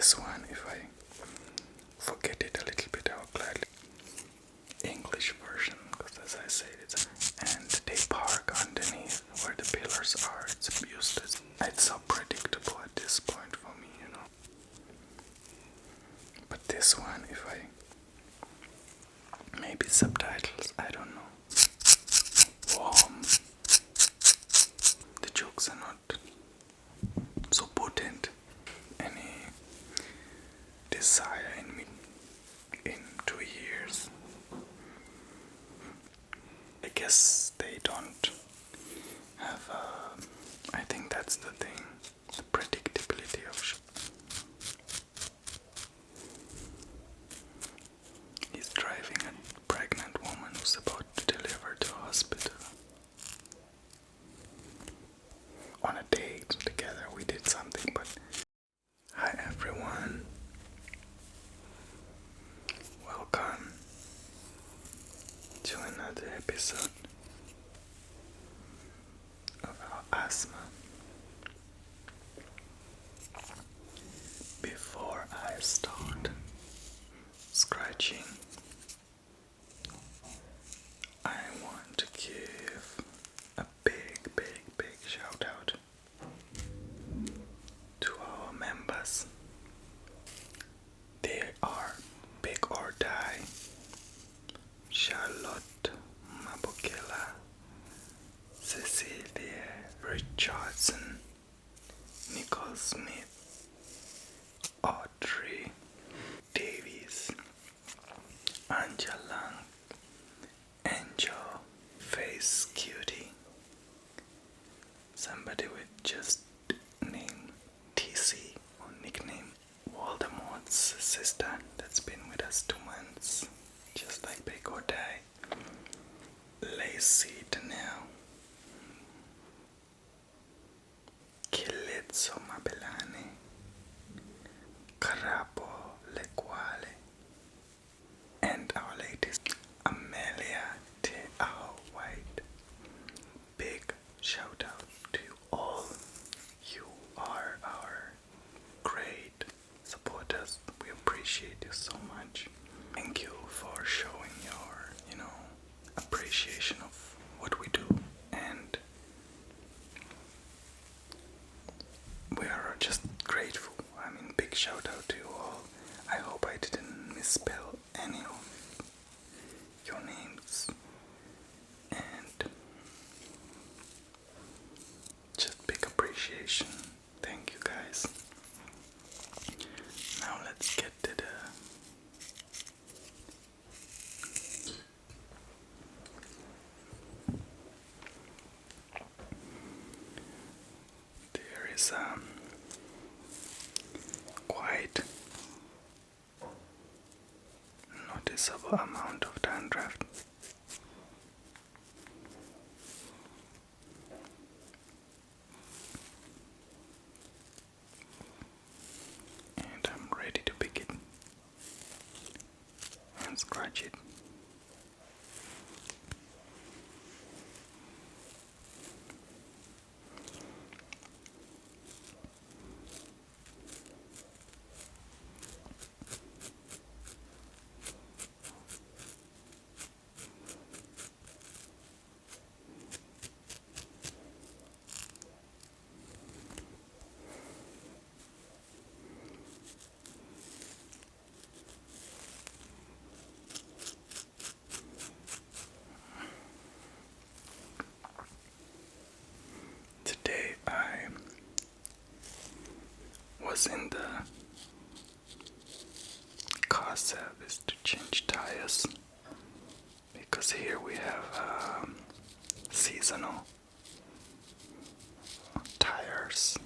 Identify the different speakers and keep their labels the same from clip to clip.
Speaker 1: this one, if I forget it a little bit, I'll gladly English version, because as I said, and they park underneath where the pillars are. It's useless. It's so predictable at this point for me, you know. But this one, if I maybe subtitles, I don't know. Warm. The jokes are not so potent. Any desire in me in 2 years. I guess they don't have. I think that's the thing. The predictability of show. He's driving a pregnant woman who's about to deliver to a hospital. On a date together, we did something, but hi everyone. Welcome to another episode of our asthma. Before I start scratching, I want to give a big shout out to our members. They are Big or Die, Charlotte Mabukela, Cecilia Richardson, Nicole Smith, Audrey Davies, Angela, Angel, Face Cutie, somebody with just name TC or nickname Voldemort's sister that's been with us 2 months, just like Big or Die, Lacey Danelle, Kilitso Mabelani, Karapo Lequale, and our latest Amelia Te Ao White. Big shout out to you all. You are our great supporters. We appreciate you so much. Thank you for showing your, appreciation of what we do, and we are just grateful. I mean, big shout out to you all. I hope I didn't misspell any of your names, and just big appreciation. Thank you guys. Now let's get to there is quite noticeable amount of dandruff. And I'm ready to pick it and scratch it. Today I was in the car service to change tires, because here we have seasonal tires,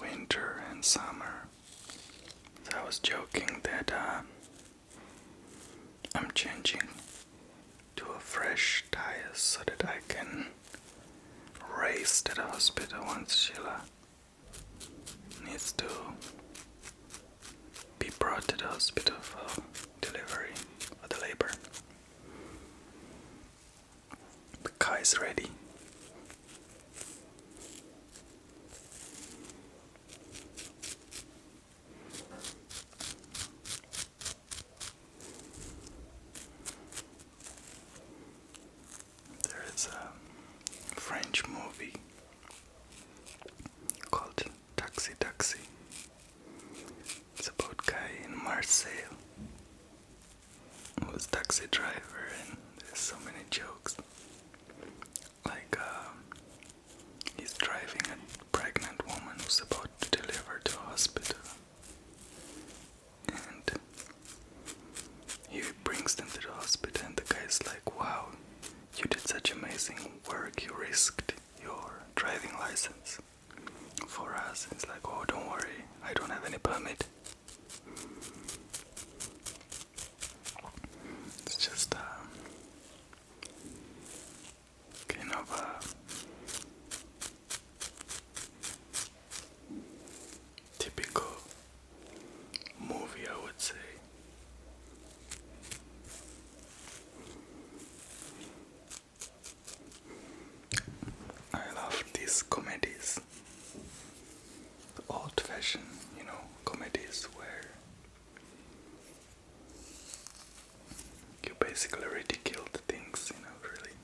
Speaker 1: winter and summer. So I was joking that I'm changing to a fresh tires so that I can race to the hospital once Sheila needs to be brought to the hospital for delivery, for the labor. The car is ready. Marcel, who was taxi driver, and there's so many jokes. Like, he's driving a pregnant woman who's about to deliver to a hospital. And he brings them to the hospital, and the guy's like, wow, you did such amazing work, you risked your driving license for us. It's like, oh, don't worry, I don't have any permit. It's just kind of a typical movie, I would say. I love these comedies, the old-fashioned, comedies where you basically ridicule the things, really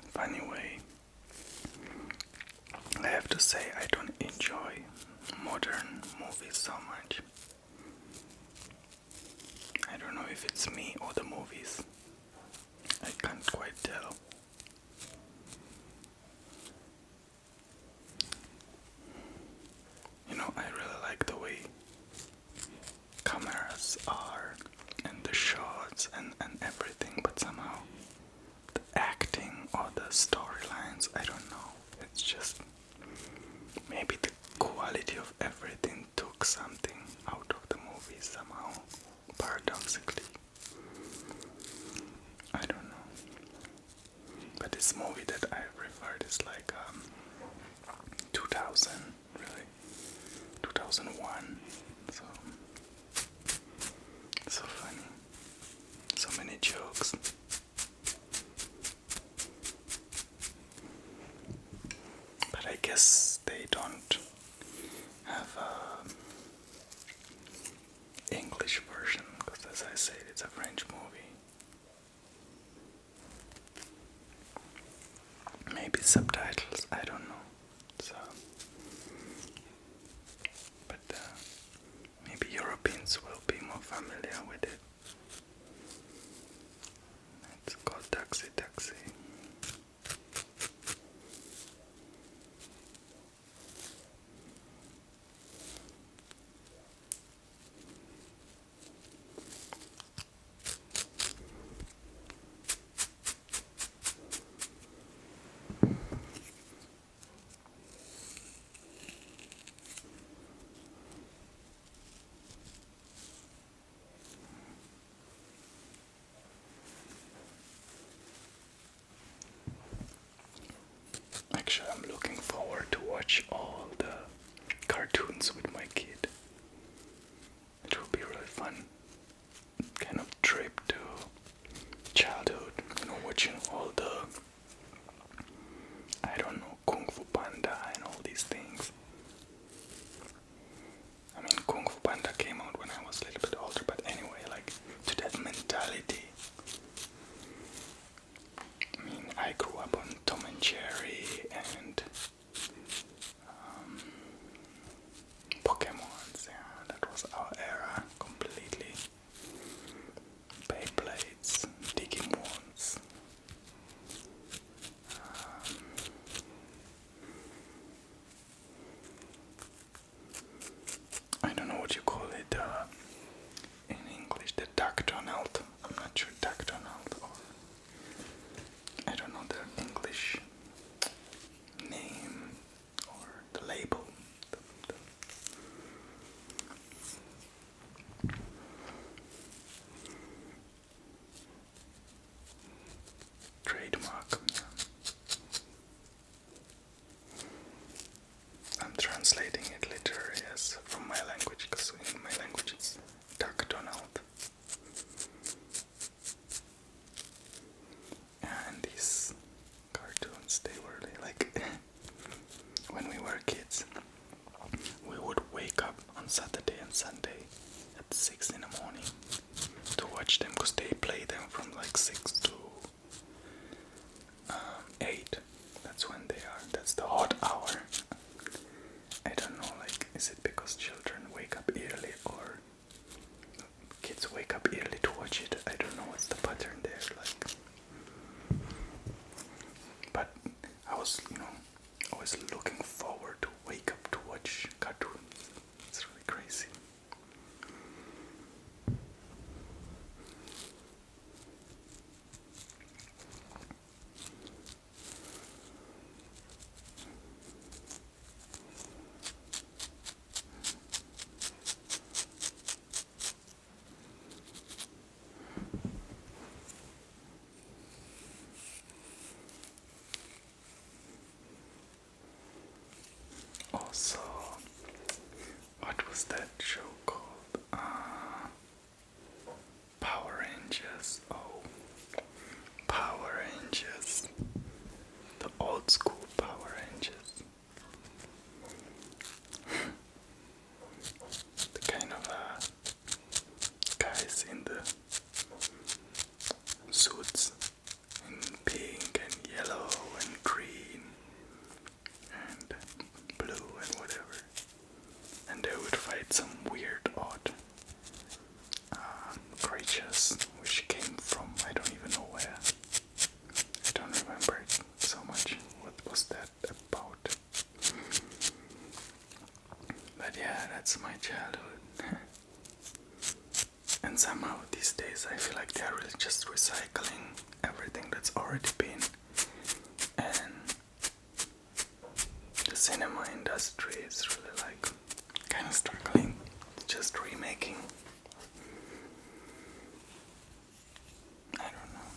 Speaker 1: funny way. I have to say, I don't enjoy modern movies so much. I don't know if it's me or the movies. I can't quite tell. I really like the way cameras are and the shots and everything, but somehow the acting or the storylines, I don't know. It's just maybe the quality of everything took something out of the movie somehow, paradoxically. I don't know. But this movie that I've referred is like 2000, really. 2001. So funny. So many jokes. But I guess they don't have a English version, because as I said, it's a French movie. Maybe subtitles, I don't know. So, but maybe Europeans will be more familiar with it. It's called Taxi Taxi. Actually, I'm looking forward to watch all the cartoons with my kid. It will be really fun. Kind of trip to childhood, watching all the, I don't know, Kung Fu Panda and all these things. I mean, Kung Fu Panda came out when I was a little bit older, but anyway, like, to that mentality. I mean, I grew up on Tom and Jerry and Pokemons, yeah, that was our era completely. Beyblades, Digimons. I don't know what you call it in English, the Duck Donald. I'm not sure, Duck Donald, or I don't know the English name or the label. Trademark. Yeah. I'm translating it literally as from my language, because in my language it's Duck Donald. And these cartoons, they were like when we were kids, we would wake up on Saturday and Sunday at 6 in the morning to watch them, because they play them from like 6 to 8. That's when they are. That's the hot hour. I don't know, like, is it because children was that show called? Power Rangers. Oh, Power Rangers. The old school Power Rangers. The kind of guys in the suits in pink and yellow and green and blue and whatever, and they would fight some weird odd creatures which came from I don't even know where. I don't remember it so much. What was that about? But yeah, that's my childhood. And somehow these days I feel like they're really just recycling everything that's already been, and the cinema industry is really like kind of struggling, just remaking. I don't know.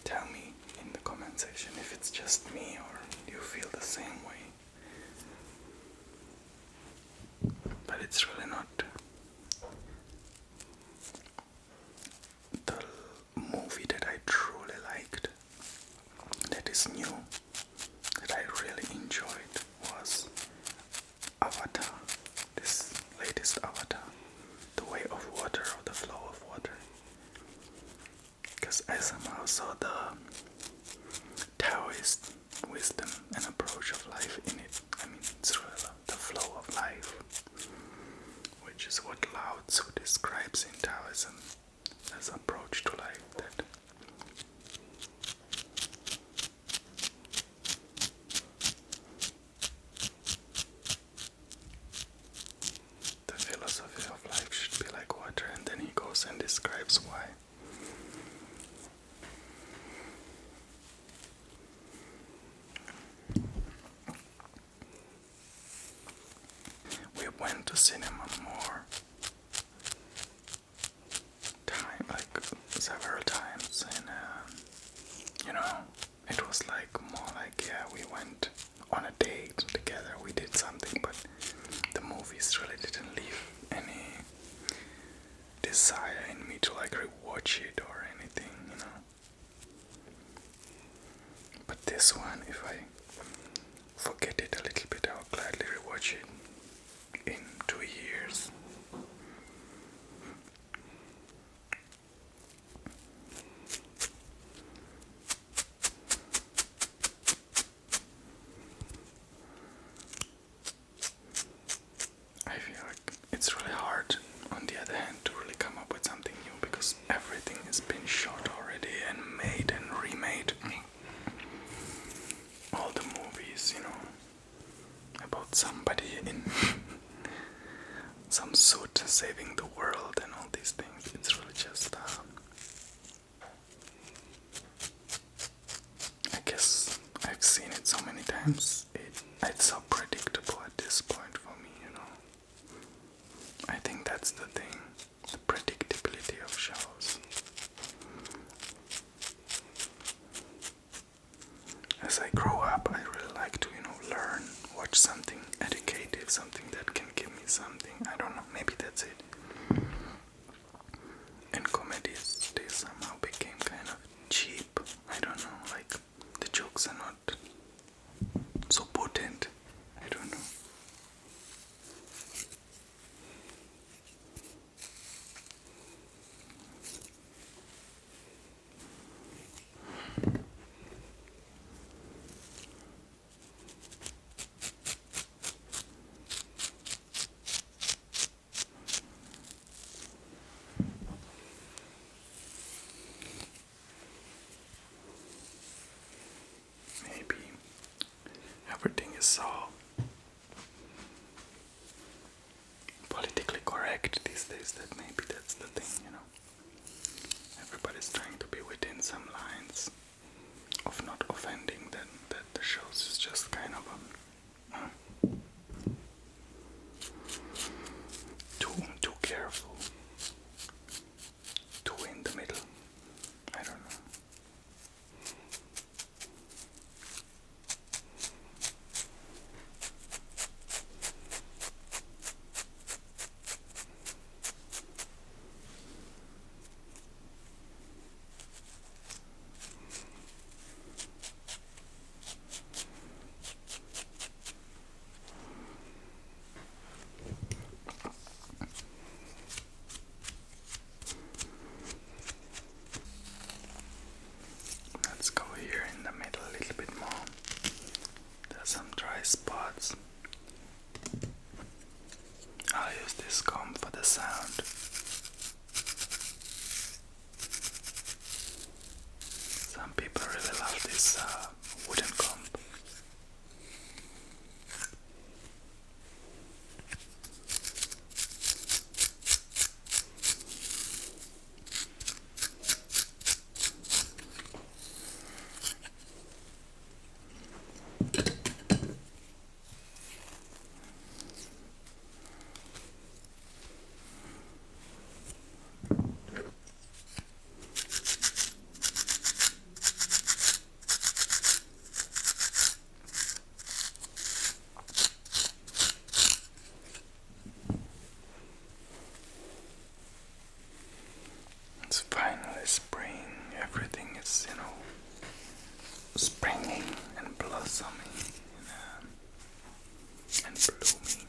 Speaker 1: Tell me in the comment section if it's just me or you feel the same way. But it's really not the movie that I truly liked, that is new, that I really enjoyed, was Avatar, this latest Avatar, The Way of Water or The Flow of Water, because I somehow saw the Taoist wisdom and approach of life in it. I mean, it's really the flow of life, which is what Lao Tzu describes in Taoism as approach to life, that the philosophy of life should be like water, and then he goes and describes why. We went to cinema more time, like several times, and you know, it was like more like, yeah, we went on a date together, we did something, but the movies really didn't leave any desire in me to like rewatch it or anything, you know. But this one, if I forget it a little bit, I'll gladly rewatch it in 2 years. I feel like it's really hard, on the other hand, to really come up with something new, because everything has been shot already and made and remade. All the movies, you know, about somebody in some suit saving the world and all these things, it's really just I guess I've seen it so many times, it's so predictable at this point for me, you know. I think that's the thing, the predictability of shows. As I grow up, I really like to, you know, learn, watch something educative, something that can give me something. I don't know, maybe that's it. And comedies, they somehow became kind of cheap. I don't know, like the jokes are not so potent. I don't know. Maybe everything is so politically correct these days that maybe that's the thing, you know. Everybody's trying to be within some lines of not offending, then that the shows is just kind of too careful, too in the middle. I don't know. dry spots. I'll use this comb for the sound. Some people really love this wooden comb. It's finally spring. Everything is, springing and blossoming and blooming.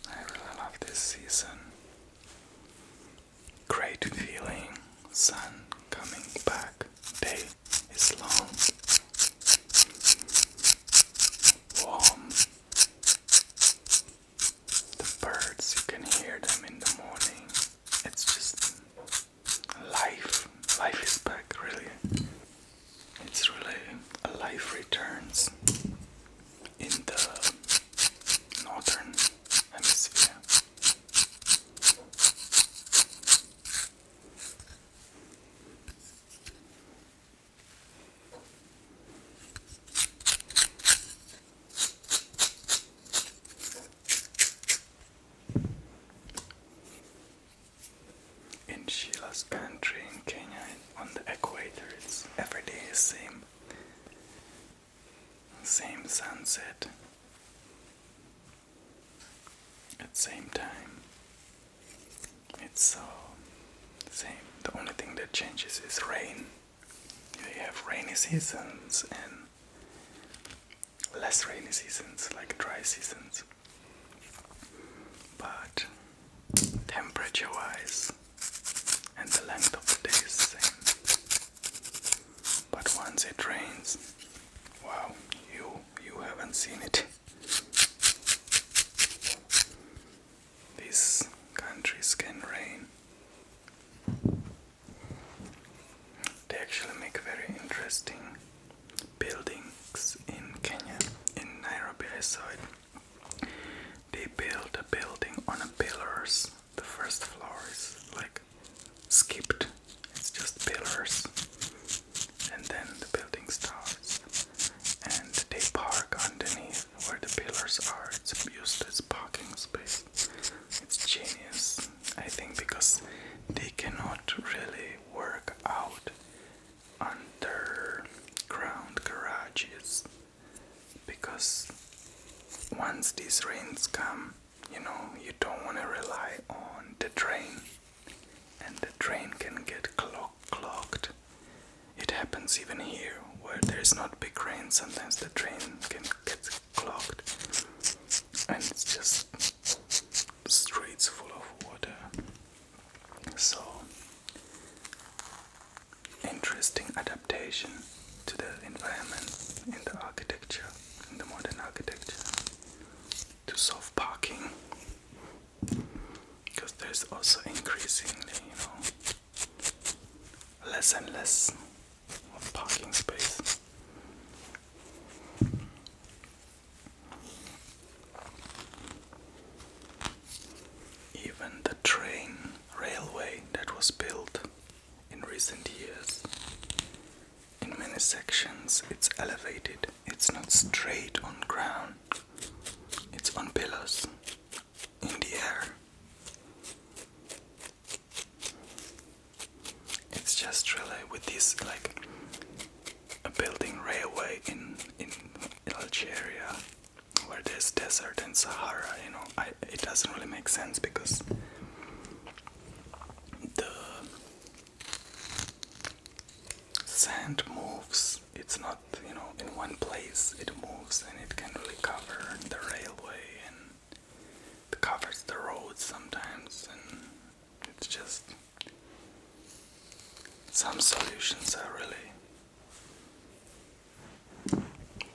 Speaker 1: I really love this season. Great feeling. Sun coming back. Day is long. Warm. The birds, you can hear them in the morning. It's just life. Life is back, really. It's really a life returns in the northern hemisphere. In Sheila's country, in Kenya, on the equator, it's every day is same sunset at same time. It's so same. The only thing that changes is rain. You have rainy seasons and less rainy seasons, like dry seasons. But temperature wise and the length of the day is the same. But once it rains, wow, you haven't seen it. These countries can rain. They actually make very interesting buildings in Kenya. In Nairobi I saw it. They build a building on a pillars. The first floor is like skipped. It's just pillars. And then the building starts. And they park underneath where the pillars are. It's used as parking space. It's genius, I think, because they cannot really work out underground garages, because once these rains come, you don't want to rely on the drain, and the drain can get clogged. It happens even here where there's not big rain. Sometimes the drain can get clogged, and it's just streets full of water. So interesting adaptation to the environment in the architecture, in the modern architecture, to solve parking, because there's also increasingly, less and less of parking space. Even the railway that was built in recent years, in many sections it's elevated. It's not straight on ground. It's on pillars in the air. It's just really with this, like a building railway in Algeria where there's desert and Sahara, it doesn't really make sense, because the sand moves. It's not, in one place. It moves and it can really cover the railway, and it covers the roads sometimes, and it's just, some solutions are really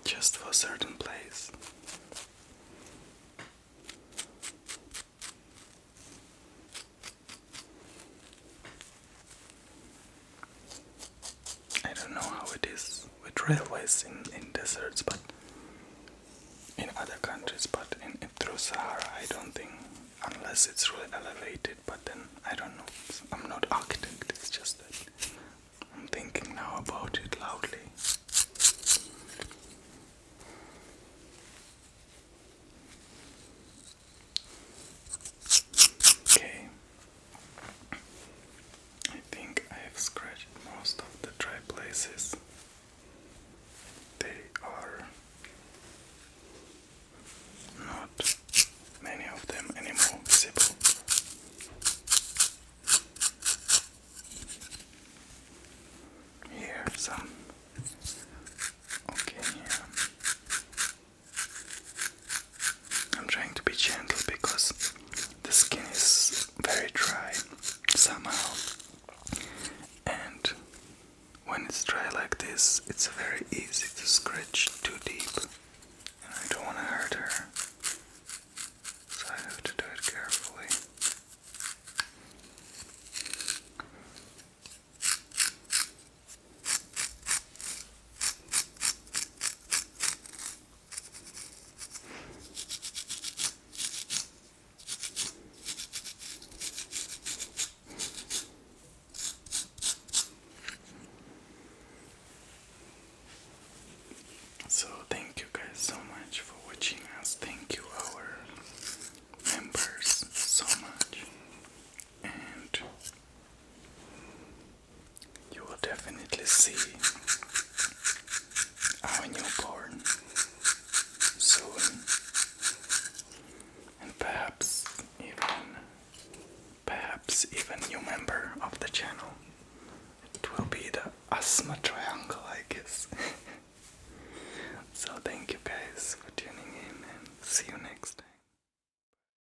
Speaker 1: just for a certain place. I don't know how it is with railways in deserts, but in other countries, but through Sahara, I don't think, unless it's really elevated, but then I don't know. I'm not architect, it's just that I'm thinking now about it loudly. Okay, I think I have scratched most of the dry places. They are not many of them anymore visible. Here some. Okay, yeah. I'm trying to be gentle because the skin is very dry somehow, and when it's dry like this, it's very easy to scratch too deep, and I don't want to hurt her, so I have to do it carefully. So thank you guys so much for watching us. Thank you our members so much, and you will definitely see our newborn soon, and perhaps even new member of the channel. It will be the asthma triangle, I guess. So thank you guys for tuning in, and see you next time.